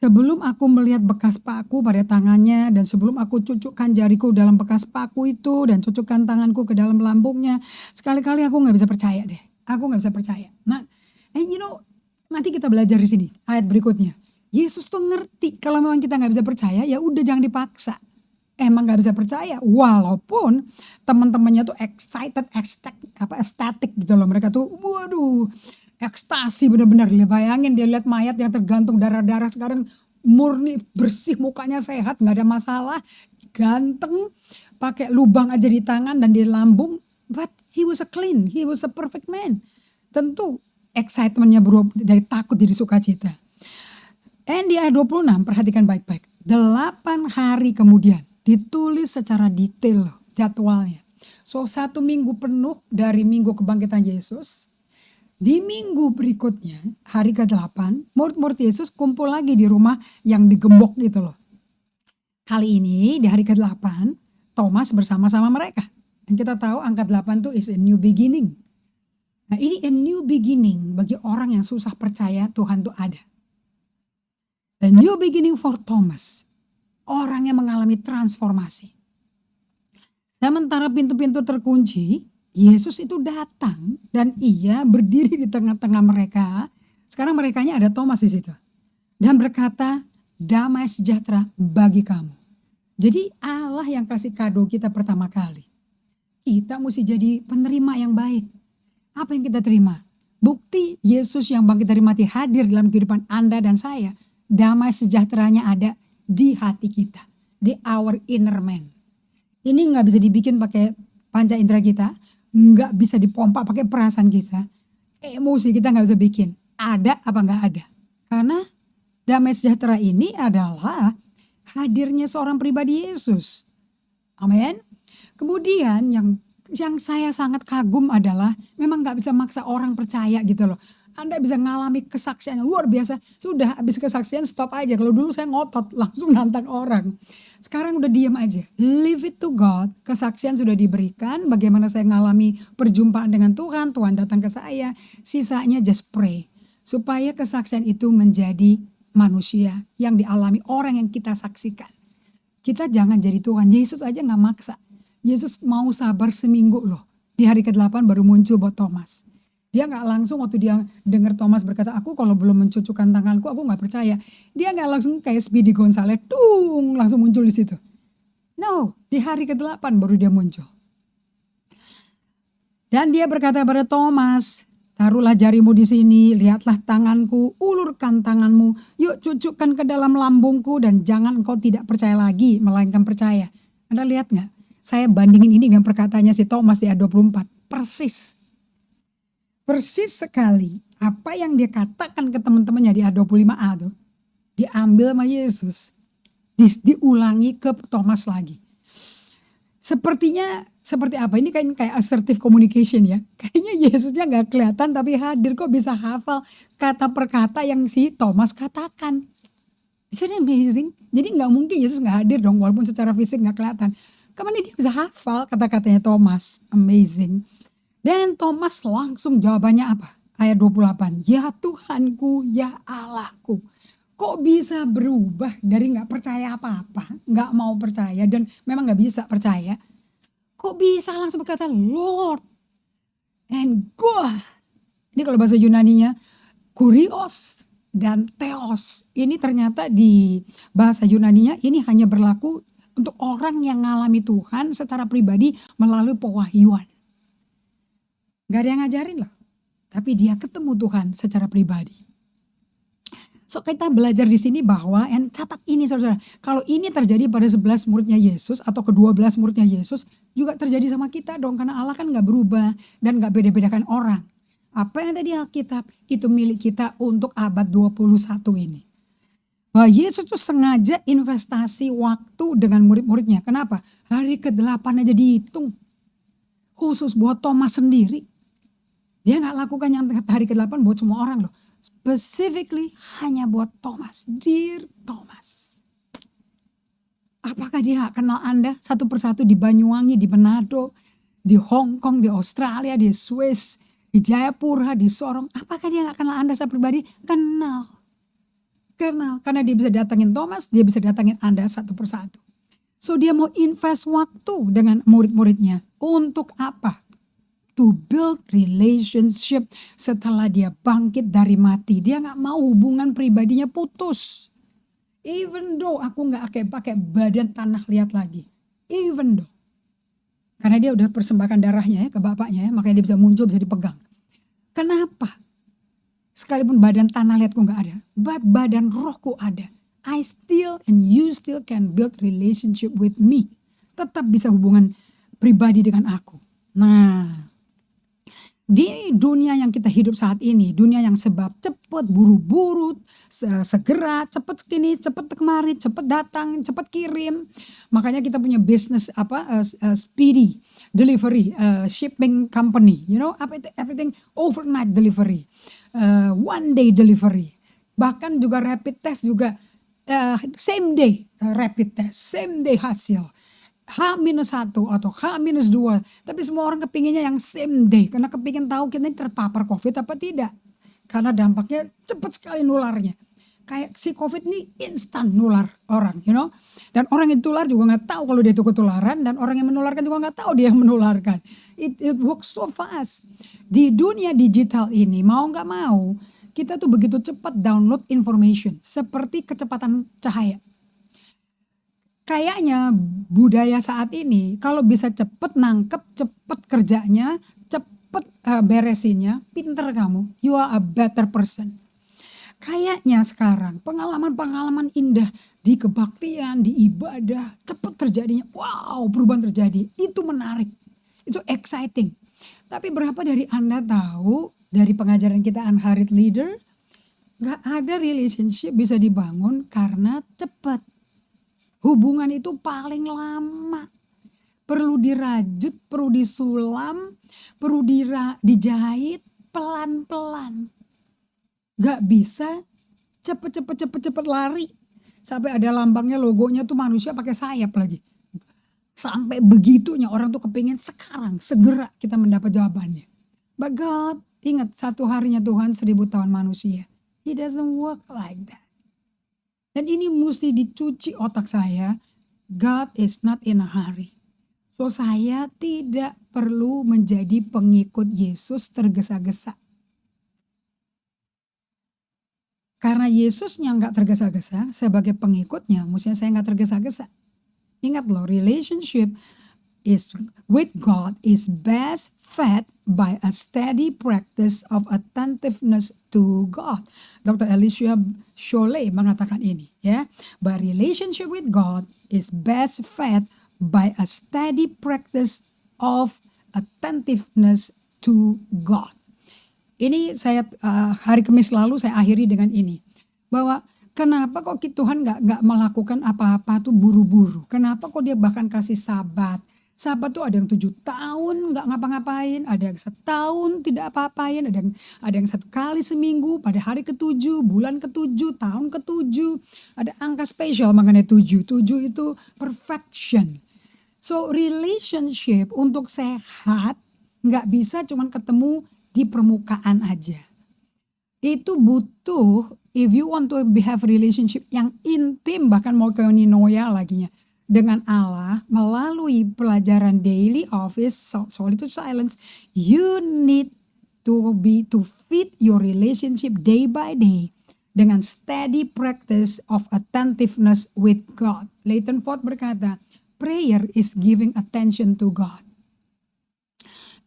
sebelum aku melihat bekas paku pada tangannya, dan sebelum aku cucukkan jariku dalam bekas paku itu, dan cucukkan tanganku ke dalam lambungnya, sekali-kali aku gak bisa percaya deh. Aku gak bisa percaya. Nah, nanti kita belajar di sini, ayat berikutnya. Yesus tuh ngerti, kalau memang kita gak bisa percaya, ya udah jangan dipaksa. Emang gak bisa percaya, walaupun teman-temannya tuh excited, ecstatic gitu loh. Mereka tuh waduh ekstasi bener-bener. Bayangin dia lihat mayat yang tergantung darah-darah sekarang murni bersih, mukanya sehat, gak ada masalah, ganteng, pakai lubang aja di tangan dan di lambung, but he was a perfect man. Tentu excitementnya berubah dari takut jadi sukacita. Dan di ayat 26 perhatikan baik-baik, 8 hari kemudian ditulis secara detail loh jadwalnya. So 1 minggu penuh dari minggu kebangkitan Yesus. Di minggu berikutnya hari ke-8 murid-murid Yesus kumpul lagi di rumah yang digembok gitu loh. Kali ini di hari ke-8 Thomas bersama-sama mereka. Dan kita tahu angka 8 itu is a new beginning. Nah ini a new beginning bagi orang yang susah percaya Tuhan tuh ada. A new beginning for Thomas. Orang yang mengalami transformasi. Sementara pintu-pintu terkunci, Yesus itu datang dan ia berdiri di tengah-tengah mereka. Sekarang merekanya ada Thomas di situ. Dan berkata, damai sejahtera bagi kamu. Jadi Allah yang kasih kado kita pertama kali. Kita mesti jadi penerima yang baik. Apa yang kita terima? Bukti Yesus yang bangkit dari mati hadir dalam kehidupan Anda dan saya. Damai sejahteranya ada di hati kita, di our inner man. Ini gak bisa dibikin pakai panca indera kita, gak bisa dipompa pakai perasaan kita, emosi kita gak bisa bikin. Ada apa gak ada? Karena damai sejahtera ini adalah hadirnya seorang pribadi Yesus. Amin. Kemudian yang saya sangat kagum adalah memang gak bisa maksa orang percaya gitu loh. Anda bisa ngalami kesaksian yang luar biasa. Sudah habis kesaksian stop aja. Kalau dulu saya ngotot langsung nantang orang. Sekarang udah diam aja. Leave it to God. Kesaksian sudah diberikan. Bagaimana saya ngalami perjumpaan dengan Tuhan. Tuhan datang ke saya. Sisanya just pray. Supaya kesaksian itu menjadi manusia yang dialami orang yang kita saksikan. Kita jangan jadi Tuhan. Yesus aja gak maksa. Yesus mau sabar seminggu loh. Di hari ke-8 baru muncul buat Thomas. Dia gak langsung waktu dia dengar Thomas berkata, aku kalau belum mencucukkan tanganku aku gak percaya. Dia gak langsung kayak Speedy Gonzales, langsung muncul di situ. No, di hari ke-8 baru dia muncul. Dan dia berkata pada Thomas, taruhlah jarimu di sini, lihatlah tanganku, ulurkan tanganmu, yuk cucukkan ke dalam lambungku dan jangan engkau tidak percaya lagi, melainkan percaya. Anda lihat gak? Saya bandingin ini dengan perkataannya si Thomas di ayat 24, persis. Persis sekali apa yang dia katakan ke teman-temannya di ayat 25a tuh diambil sama Yesus, diulangi ke Thomas lagi. Sepertinya seperti apa? Ini kayak assertive communication ya. Kayaknya Yesusnya gak kelihatan tapi hadir, kok bisa hafal kata per kata yang si Thomas katakan. Isn't it amazing? Jadi gak mungkin Yesus gak hadir dong walaupun secara fisik gak kelihatan. Kemana dia bisa hafal kata-katanya Thomas? Amazing. Dan Thomas langsung jawabannya apa? Ayat 28. Ya Tuhanku, ya Allahku. Kok bisa berubah dari gak percaya apa-apa, gak mau percaya dan memang gak bisa percaya. Kok bisa langsung berkata Lord and God. Ini kalau bahasa Yunaninya kurios dan theos. Ini ternyata di bahasa Yunaninya ini hanya berlaku untuk orang yang mengalami Tuhan secara pribadi melalui pewahyuan. Gak ada yang ngajarin loh. Tapi dia ketemu Tuhan secara pribadi. So kita belajar di sini bahwa, catat ini saudara. Kalau ini terjadi pada 11 muridnya Yesus atau ke-12 muridnya Yesus, juga terjadi sama kita dong. Karena Allah kan gak berubah dan gak beda-bedakan orang. Apa yang ada di Alkitab itu milik kita untuk abad 21 ini. Bahwa Yesus tuh sengaja investasi waktu dengan murid-muridnya. Kenapa? Hari ke-8 aja dihitung. Khusus buat Thomas sendiri. Dia gak lakukan yang hari ke-8 buat semua orang loh. Specifically hanya buat Thomas. Dear Thomas. Apakah dia gak kenal Anda satu persatu di Banyuwangi, di Manado, di Hong Kong, di Australia, di Swiss, di Jayapura, di Sorong? Apakah dia gak kenal Anda secara pribadi? Kenal. Karena dia bisa datangin Thomas, dia bisa datangin Anda satu persatu. So dia mau invest waktu dengan murid-muridnya. Untuk apa? To build relationship setelah dia bangkit dari mati. Dia gak mau hubungan pribadinya putus. Even though aku gak pakai badan tanah liat lagi. Even though. Karena dia udah persembahkan darahnya ya ke bapaknya ya. Makanya dia bisa muncul, bisa dipegang. Kenapa? Sekalipun badan tanah liatku gak ada. But badan rohku ada. I still and you still can build relationship with me. Tetap bisa hubungan pribadi dengan aku. Nah, di dunia yang kita hidup saat ini, dunia yang sebab cepat, buru-buru, segera, cepat sini, cepat kemari, cepat datang, cepat kirim. Makanya kita punya bisnis speedy delivery, shipping company, everything overnight delivery, one day delivery. Bahkan juga rapid test juga same day rapid test, same day hasil. H-1 atau H-2. Tapi semua orang kepinginnya yang same day. Karena kepingin tahu kita ini terpapar COVID apa tidak. Karena dampaknya cepat sekali nularnya. Kayak si COVID ini instan nular orang, Dan orang yang tular juga gak tahu kalau dia itu ketularan. Dan orang yang menularkan juga gak tahu dia yang menularkan. It works so fast. Di dunia digital ini mau gak mau kita tuh begitu cepat download information. Seperti kecepatan cahaya. Kayaknya budaya saat ini kalau bisa cepet nangkep, cepet kerjanya, cepet beresinnya, pinter kamu, you are a better person. Kayaknya sekarang pengalaman-pengalaman indah di kebaktian, di ibadah, cepet terjadinya, wow perubahan terjadi, itu menarik, itu exciting. Tapi berapa dari Anda tahu dari pengajaran kita Unhurried Leader, gak ada relationship bisa dibangun karena cepet. Hubungan itu paling lama. Perlu dirajut, perlu disulam, perlu dijahit pelan-pelan. Gak bisa cepet lari. Sampai ada lambangnya, logonya tuh manusia pakai sayap lagi. Sampai begitunya orang tuh kepingin sekarang, segera kita mendapat jawabannya. But God, ingat satu harinya Tuhan 1000 tahun manusia. He doesn't work like that. Dan ini mesti dicuci otak saya. God is not in a hurry. So saya tidak perlu menjadi pengikut Yesus tergesa-gesa. Karena Yesusnya gak tergesa-gesa, sebagai pengikutnya mestinya saya gak tergesa-gesa. Ingat loh, relationship with God is best fed by a steady practice of attentiveness to God. Dr. Alicia Chole mengatakan ini, ya. But relationship with God is best fed by a steady practice of attentiveness to God. Ini saya hari Kamis lalu saya akhiri dengan ini, bahwa kenapa kok Tuhan gak melakukan apa-apa tuh buru-buru? Kenapa kok dia bahkan kasih sabat? Sabat tuh ada yang 7 tahun gak ngapa-ngapain, ada yang 1 tahun tidak apa-apain, ada yang 1 kali seminggu pada hari ke-7, bulan ke-7, tahun ke-7. Ada angka spesial mengenai 7. 7 itu perfection. So relationship untuk sehat gak bisa cuman ketemu di permukaan aja. Itu butuh, if you want to have relationship yang intim, bahkan mau koinonia laginya, dengan Allah melalui pelajaran daily office, solitude silence, you need to feed your relationship day by day dengan steady practice of attentiveness with God. Leighton Ford berkata, prayer is giving attention to God.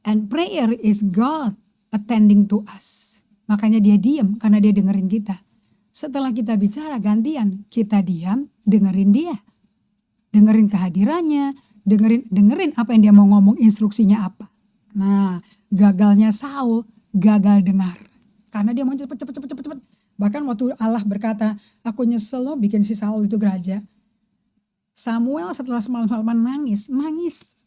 And prayer is God attending to us. Makanya dia diam karena dia dengerin kita. Setelah kita bicara gantian, kita diam, dengerin dia. Dengerin kehadirannya, dengerin apa yang dia mau ngomong, instruksinya apa. Nah, gagalnya Saul, gagal dengar. Karena dia mau cepet. Bahkan waktu Allah berkata, aku nyesel loh bikin si Saul itu geraja. Samuel setelah semalam-malaman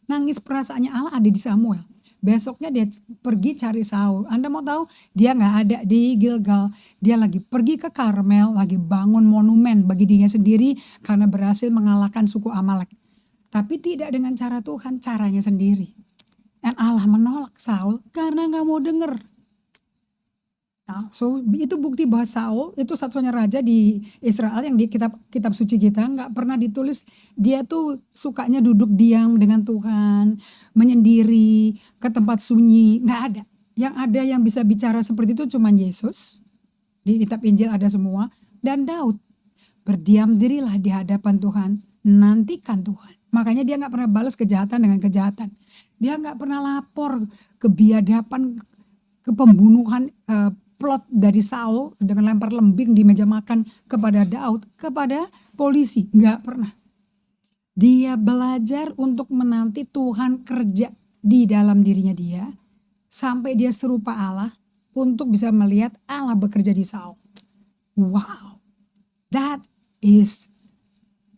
nangis perasaannya Allah ada di Samuel. Besoknya dia pergi cari Saul. Anda mau tahu? Dia nggak ada di Gilgal. Dia lagi pergi ke Karmel, lagi bangun monumen bagi dirinya sendiri karena berhasil mengalahkan suku Amalek. Tapi tidak dengan cara Tuhan, caranya sendiri. Dan Allah menolak Saul karena nggak mau denger. Nah, so itu bukti bahwa Saul itu satu-satunya raja di Israel yang di kitab suci kita nggak pernah ditulis dia tuh sukanya duduk diam dengan Tuhan, menyendiri ke tempat sunyi, nggak ada. Yang ada yang bisa bicara seperti itu cuma Yesus, di kitab Injil ada semua, dan Daud. Berdiam dirilah di hadapan Tuhan, nantikan Tuhan. Makanya dia nggak pernah balas kejahatan dengan kejahatan. Dia nggak pernah lapor ke biadaban, ke pembunuhan, plot dari Saul dengan lempar lembing di meja makan kepada Daud, kepada polisi. Nggak pernah. Dia belajar untuk menanti Tuhan kerja di dalam dirinya dia, sampai dia serupa Allah untuk bisa melihat Allah bekerja di Saul. Wow, that is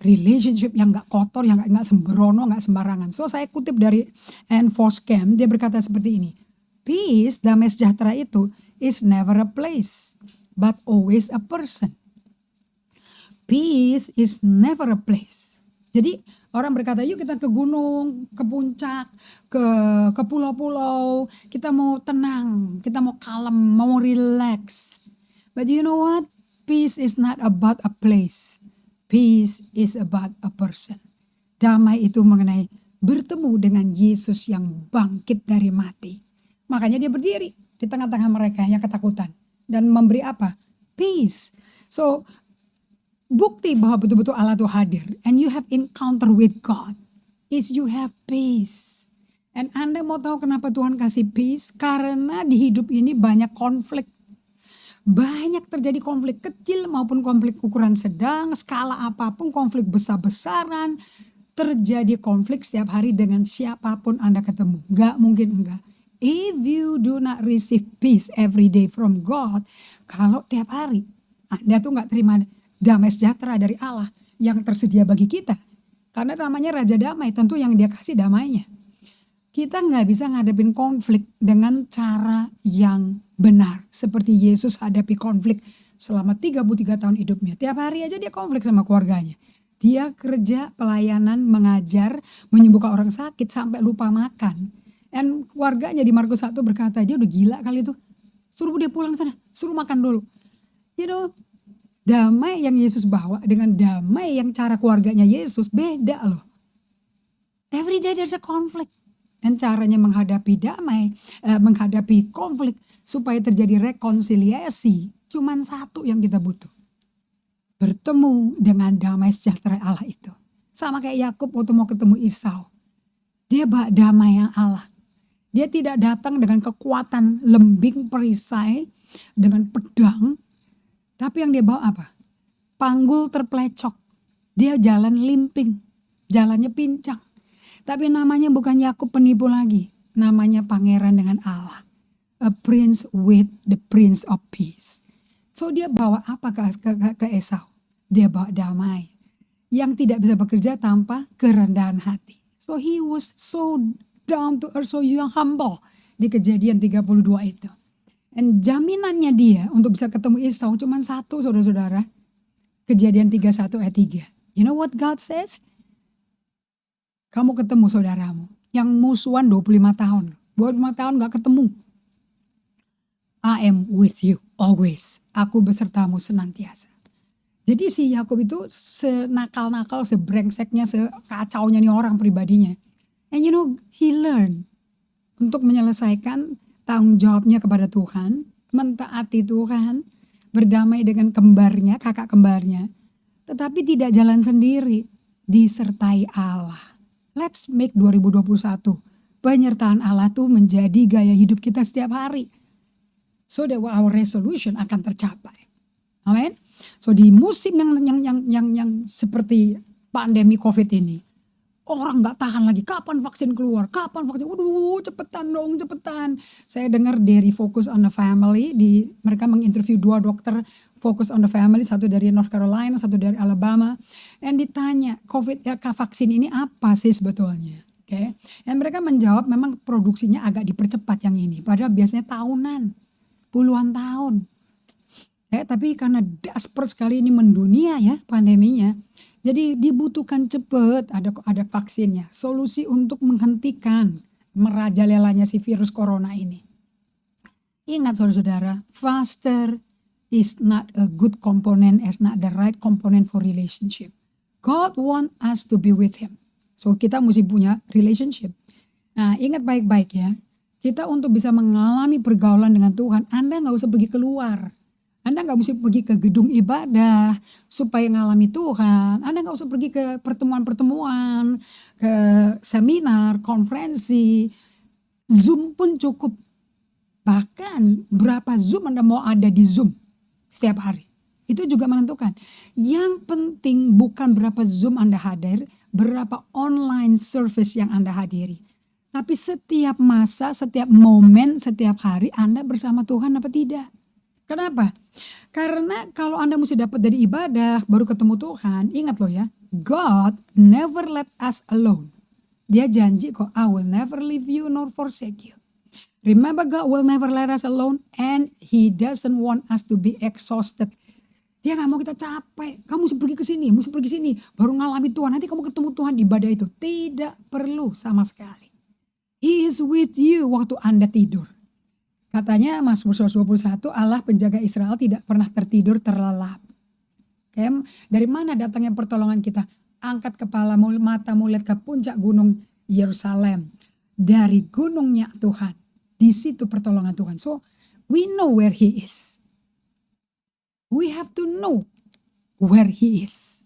relationship yang gak kotor, yang gak sembrono, gak sembarangan. So saya kutip dari Anne Voskamp, dia berkata seperti ini. Peace, damai sejahtera itu is never a place, but always a person. Peace is never a place. Jadi orang berkata, yuk kita ke gunung, ke puncak, ke pulau-pulau, kita mau tenang, kita mau kalem, mau relax. But you know what? Peace is not about a place. Peace is about a person. Damai itu mengenai bertemu dengan Yesus yang bangkit dari mati. Makanya dia berdiri di tengah-tengah mereka yang ketakutan. Dan memberi apa? Peace. So, bukti bahwa betul-betul Allah itu hadir. And you have encounter with God. Is you have peace. And Anda mau tahu kenapa Tuhan kasih peace? Karena di hidup ini banyak konflik. Banyak terjadi konflik kecil maupun konflik ukuran sedang, skala apapun, konflik besar-besaran. Terjadi konflik setiap hari dengan siapapun Anda ketemu. Gak mungkin enggak. If you do not receive peace every day from God, kalau tiap hari Anda tuh gak terima damai sejahtera dari Allah yang tersedia bagi kita. Karena namanya Raja Damai, tentu yang dia kasih damainya. Kita gak bisa ngadepin konflik dengan cara yang benar. Seperti Yesus hadapi konflik selama 33 tahun hidupnya. Tiap hari aja dia konflik sama keluarganya. Dia kerja pelayanan, mengajar, menyembuhkan orang sakit sampai lupa makan. Dan keluarganya di Markus 1 berkata, dia udah gila kali itu. Suruh dia pulang sana, suruh makan dulu. You know, damai yang Yesus bawa dengan damai yang cara keluarganya Yesus beda loh. Every day there's a conflict. Dan caranya menghadapi damai, menghadapi konflik supaya terjadi rekonsiliasi. Cuman satu yang kita butuh. Bertemu dengan damai sejahtera Allah itu. Sama kayak Yakub waktu mau ketemu Esau. Dia bawa damai yang Allah. Dia tidak datang dengan kekuatan lembing perisai, dengan pedang. Tapi yang dia bawa apa? Panggul terplecok. Dia jalan limping, jalannya pincang. Tapi namanya bukan Yakub penipu lagi. Namanya pangeran dengan Allah. A prince with the prince of peace. So dia bawa apa ke Esau? Dia bawa damai. Yang tidak bisa bekerja tanpa kerendahan hati. So he was so down to earth, so humble di Kejadian 32 itu. Dan jaminannya dia untuk bisa ketemu Esau cuma satu, saudara-saudara. Kejadian 31 ayat 3. You know what God says? Kamu ketemu saudaramu yang musuhan 25 tahun. 25 tahun gak ketemu. I am with you always. Aku besertamu senantiasa. Jadi si Yakub itu senakal-nakal, sebrengseknya, sekacaunya nih orang pribadinya. And you know, he learn untuk menyelesaikan tanggung jawabnya kepada Tuhan, mentaati Tuhan, berdamai dengan kembarnya, kakak kembarnya. Tetapi tidak jalan sendiri, disertai Allah. Let's make 2021 penyertaan Allah tuh menjadi gaya hidup kita setiap hari. So that our resolution akan tercapai. Amin. So di musim yang seperti pandemi COVID ini, orang nggak tahan lagi. Kapan vaksin keluar? Kapan vaksin? Waduh, cepetan dong, cepetan. Saya dengar dari Focus on the Family, mereka menginterview 2 dokter Focus on the Family, satu dari North Carolina, satu dari Alabama, dan ditanya, vaksin ini apa sih sebetulnya? Oke. Dan mereka menjawab memang produksinya agak dipercepat yang ini. Padahal biasanya tahunan, puluhan tahun. Tapi karena desperate sekali ini mendunia ya pandeminya. Jadi dibutuhkan cepat ada vaksinnya. Solusi untuk menghentikan merajalelanya si virus corona ini. Ingat saudara-saudara, faster is not a good component, is not the right component for relationship. God want us to be with Him. So kita mesti punya relationship. Nah ingat baik-baik ya. Kita untuk bisa mengalami pergaulan dengan Tuhan, Anda gak usah pergi keluar. Anda gak mesti pergi ke gedung ibadah supaya mengalami Tuhan. Anda gak usah pergi ke pertemuan-pertemuan, ke seminar, konferensi. Zoom pun cukup. Bahkan berapa Zoom Anda mau ada di Zoom setiap hari. Itu juga menentukan. Yang penting bukan berapa Zoom Anda hadir, berapa online service yang Anda hadiri. Tapi setiap masa, setiap momen, setiap hari Anda bersama Tuhan apa tidak. Kenapa? Karena kalau Anda mesti dapat dari ibadah, baru ketemu Tuhan, ingat loh ya, God never let us alone. Dia janji kok, I will never leave you nor forsake you. Remember, God will never let us alone and He doesn't want us to be exhausted. Dia gak mau kita capek, kamu mesti pergi ke sini, mesti pergi sini, baru ngalami Tuhan, nanti kamu ketemu Tuhan di ibadah itu. Tidak perlu sama sekali. He is with you waktu Anda tidur. Katanya Mazmur 121, Allah penjaga Israel tidak pernah tertidur terlelap. Dari mana datangnya pertolongan kita? Angkat kepalamu, matamu lihat ke puncak gunung Yerusalem. Dari gunungnya Tuhan, di situ pertolongan Tuhan. So we know where He is. We have to know where He is.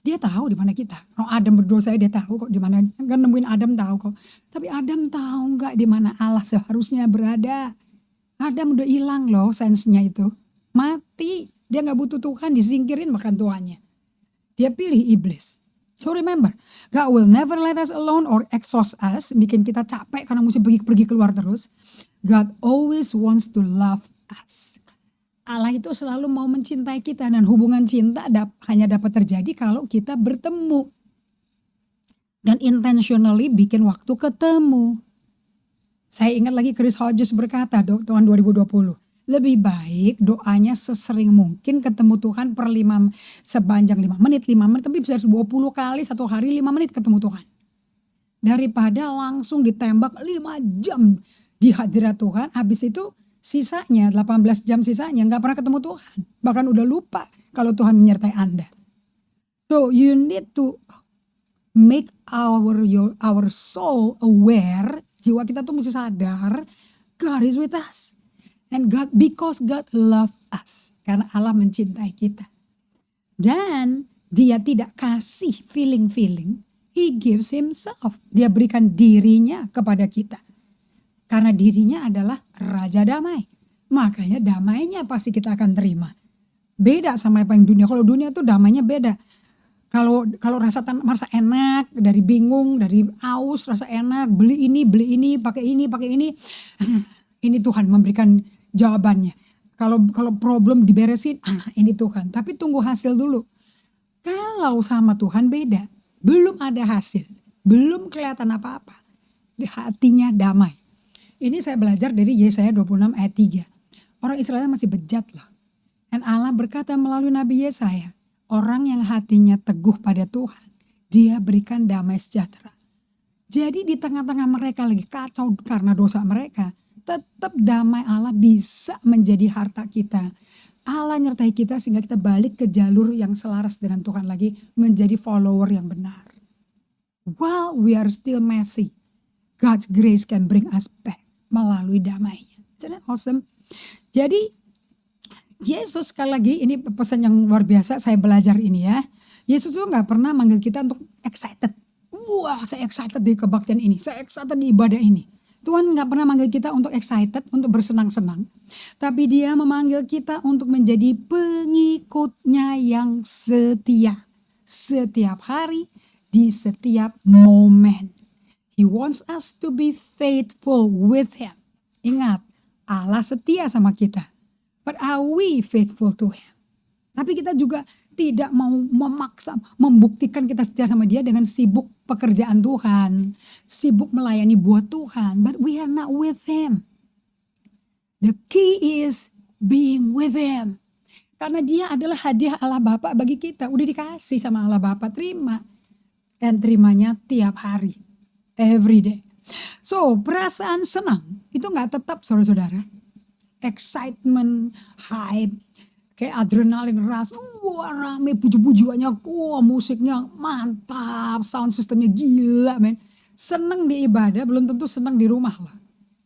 Dia tahu di mana kita. Kalau Adam berdosa dia tahu kok di mana. Kan nemuin Adam tahu kok. Tapi Adam tahu nggak di mana Allah seharusnya berada. Adam udah hilang loh sensenya itu. Mati. Dia nggak butuh Tuhan, disingkirin makan tuannya. Dia pilih iblis. So remember, God will never let us alone or exhaust us. Bikin kita capek karena mesti pergi keluar terus. God always wants to love us. Allah itu selalu mau mencintai kita dan hubungan cinta hanya dapat terjadi kalau kita bertemu. Dan intentionally bikin waktu ketemu. Saya ingat lagi Chris Hodges berkata tahun 2020. Lebih baik doanya sesering mungkin ketemu Tuhan sepanjang 5 menit, tapi bisa 20 kali satu hari 5 menit ketemu Tuhan. Daripada langsung ditembak 5 jam di hadirat Tuhan, habis itu sisanya 18 jam sisanya gak pernah ketemu Tuhan. Bahkan udah lupa kalau Tuhan menyertai Anda. So you need to make our soul aware. Jiwa kita tuh mesti sadar God is with us. And because God love us. Karena Allah mencintai kita. Dan Dia tidak kasih feeling. He gives Himself. Dia berikan dirinya kepada kita. Karena dirinya adalah Raja Damai. Makanya damainya pasti kita akan terima. Beda sama apa yang dunia. Kalau dunia tuh damainya beda. Kalau merasa enak, dari bingung, dari aus, rasa enak, beli ini, pakai ini. Ini Tuhan memberikan jawabannya. Kalau problem diberesin, ini Tuhan. Tapi tunggu hasil dulu. Kalau sama Tuhan beda. Belum ada hasil. Belum kelihatan apa-apa. Di hatinya damai. Ini saya belajar dari Yesaya 26 ayat 3. Orang Israel masih bejat loh. Dan Allah berkata melalui Nabi Yesaya. Orang yang hatinya teguh pada Tuhan. Dia berikan damai sejahtera. Jadi di tengah-tengah mereka lagi kacau karena dosa mereka. Tetap damai Allah bisa menjadi harta kita. Allah nyertai kita sehingga kita balik ke jalur yang selaras dengan Tuhan lagi. Menjadi follower yang benar. While we are still messy. God's grace can bring us back. Melalui damainya. Isn't that awesome? Jadi Yesus sekali lagi ini pesan yang luar biasa saya belajar ini ya. Yesus tuh gak pernah manggil kita untuk excited. Wah saya excited di kebaktian ini. Saya excited di ibadah ini. Tuhan gak pernah manggil kita untuk excited, untuk bersenang-senang. Tapi Dia memanggil kita untuk menjadi pengikutnya yang setia. Setiap hari, di setiap momen. He wants us to be faithful with Him. Ingat, Allah setia sama kita. But are we faithful to Him? Tapi kita juga tidak mau memaksa, membuktikan kita setia sama dia dengan sibuk pekerjaan Tuhan, sibuk melayani buat Tuhan. But we are not with him. The key is being with him. Karena dia adalah hadiah Allah Bapa bagi kita. Udah dikasih sama Allah Bapa, terima. Dan terimanya tiap hari. Every day. So perasaan senang itu gak tetap saudara-saudara. Excitement, hype, kayak adrenalin rush, rame puji-pujiannya, musiknya mantap, sound systemnya gila men. Seneng di ibadah belum tentu seneng di rumah lah.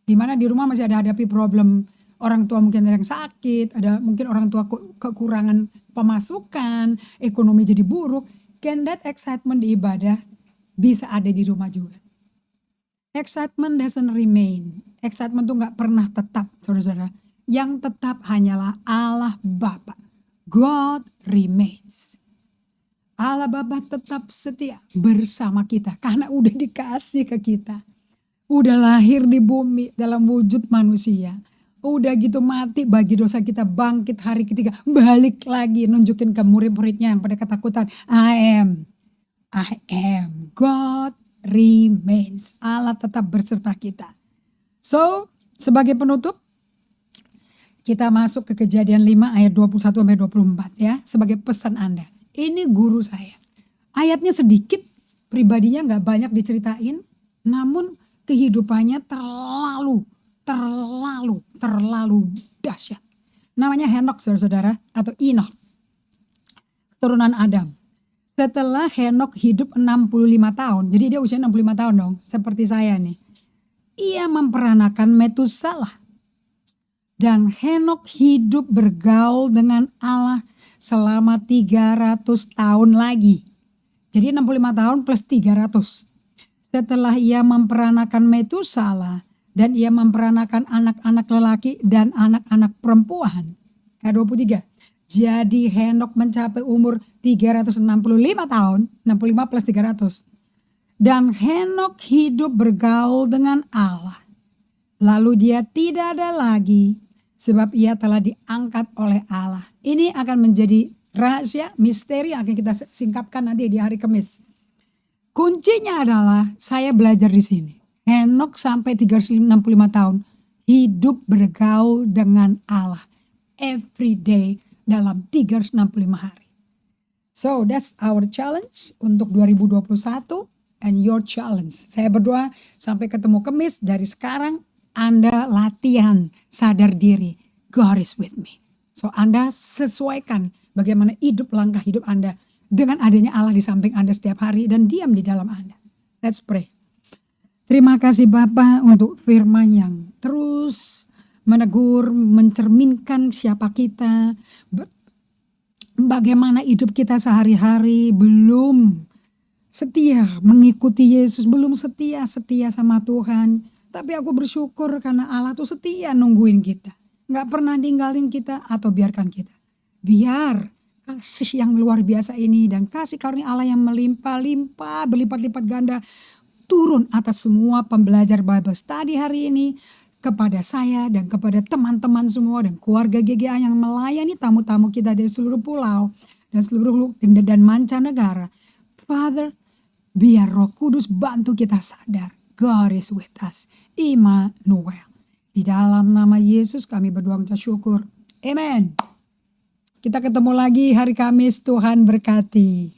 Dimana di rumah masih ada hadapi problem, orang tua mungkin ada yang sakit, ada mungkin orang tua kekurangan pemasukan, ekonomi jadi buruk. Can that excitement di ibadah bisa ada di rumah juga? Excitement doesn't remain. Excitement tuh gak pernah tetap saudara-saudara. Yang tetap hanyalah Allah Bapa. God remains. Allah Bapa tetap setia bersama kita karena udah dikasih ke kita. Udah lahir di bumi dalam wujud manusia. Udah gitu mati bagi dosa kita, bangkit hari ketiga. Balik lagi nunjukin ke murid-muridnya yang pada ketakutan. I am. God remains. Allah tetap berserta kita. So sebagai penutup, kita masuk ke Kejadian 5 ayat 21-24 ya. Sebagai pesan Anda. Ini guru saya. Ayatnya sedikit. Pribadinya gak banyak diceritain. Namun kehidupannya terlalu dahsyat. Namanya Henok saudara-saudara. Atau Enoch. Keturunan Adam. Setelah Henok hidup 65 tahun. Jadi dia usia 65 tahun dong. Seperti saya nih. Ia memperanakan Metusalah. Dan Henok hidup bergaul dengan Allah selama 300 tahun lagi. Jadi 65 tahun plus 300. Setelah ia memperanakan Metusalah dan ia memperanakan anak-anak lelaki dan anak-anak perempuan. Ayat 23. Jadi Henok mencapai umur 365 tahun, 65 plus 300. Dan Henok hidup bergaul dengan Allah. Lalu dia tidak ada lagi. Sebab ia telah diangkat oleh Allah. Ini akan menjadi rahasia, misteri yang akan kita singkapkan nanti di hari Kamis. Kuncinya adalah saya belajar di sini. Henok sampai 365 tahun hidup bergaul dengan Allah. Every day dalam 365 hari. So that's our challenge untuk 2021 and your challenge. Saya berdoa sampai ketemu Kamis. Dari sekarang Anda latihan sadar diri, God is with me. So Anda sesuaikan bagaimana langkah hidup Anda dengan adanya Allah di samping Anda setiap hari dan diam di dalam Anda. Let's pray. Terima kasih Bapa untuk firman yang terus menegur, mencerminkan siapa kita, bagaimana hidup kita sehari-hari belum setia mengikuti Yesus, belum setia sama Tuhan. Tapi aku bersyukur karena Allah tuh setia nungguin kita. Gak pernah ninggalin kita atau biarkan kita. Biar kasih yang luar biasa ini dan kasih karunia Allah yang melimpah-limpah, berlipat-lipat ganda turun atas semua pembelajar Bible Study hari ini. Kepada saya dan kepada teman-teman semua dan keluarga GGA yang melayani tamu-tamu kita dari seluruh pulau dan seluruh dan mancanegara. Father, biar Roh Kudus bantu kita sadar. God is with us. Immanuel. Di dalam nama Yesus kami berdoa mengucap syukur. Amen. Kita ketemu lagi hari Kamis. Tuhan berkati.